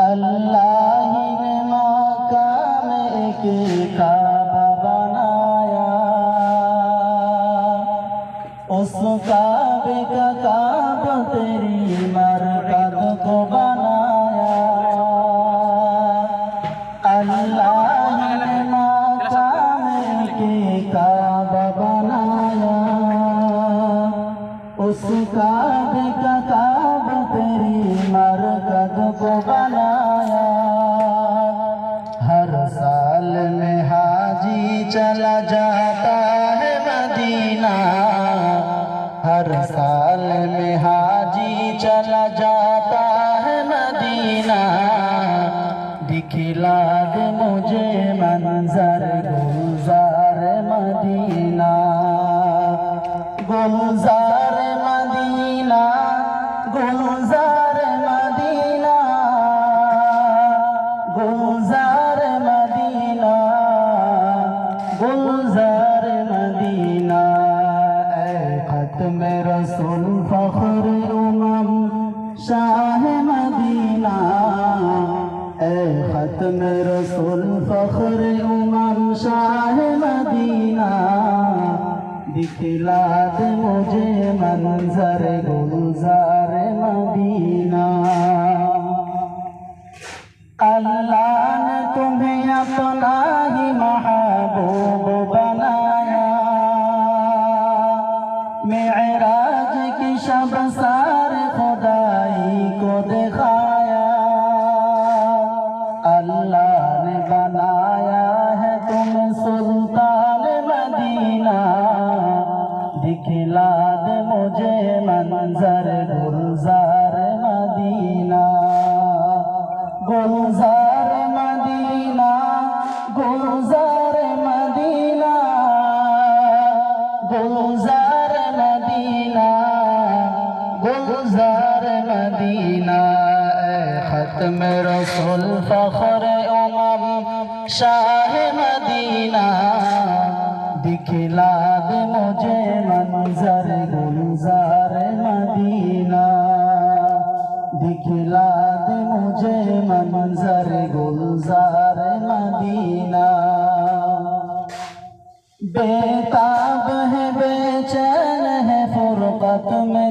अल्लाह ने मकाम के काबा बनाया, उस काबे का काबा तेरी मरकत को बनाया। अल्लाह ने मकाम के काबा बनाया, उस काबे का काबा तेरी मरकत को बनाया। हर साल में हाजी चला जाता है मदीना, हर साल में हाजी चला जाता है मदीना। दिखला दे मुझे मंजर गुलजार मदीना, गुलजार मदीना, गुलजार मदीना, गुलजार मदीना, गुलजार मदीना। ऐ खत्म रसूल फख्र उमम शाह मदीना, ऐ खत्म रसूल फख्र उमम शाह मदीना। दिखला दे मुझे मंजर गुलजार मदीना। अल्लाह ने तुम्हें अपना ही महबूब बनाया, मेराज की शब सारे खुदाई को दिखाया। अल्लाह ने बनाया है तुम्हें सुल्तान मदीना। दिखला दे मुझे मंजर गुलजार मदीना, गुलजार मदीना, गुलजार मदीना, गुलजार मदीना, गुलजार मदीना। ऐ खत्म रसूल फख्र उमम शाह मदीना। दिखला दे मुझे मंजर गुलजार मदीना, दिखला दे मुझे मंजर गुलजार मदीना। बेताब है बेचैन है फुरकत में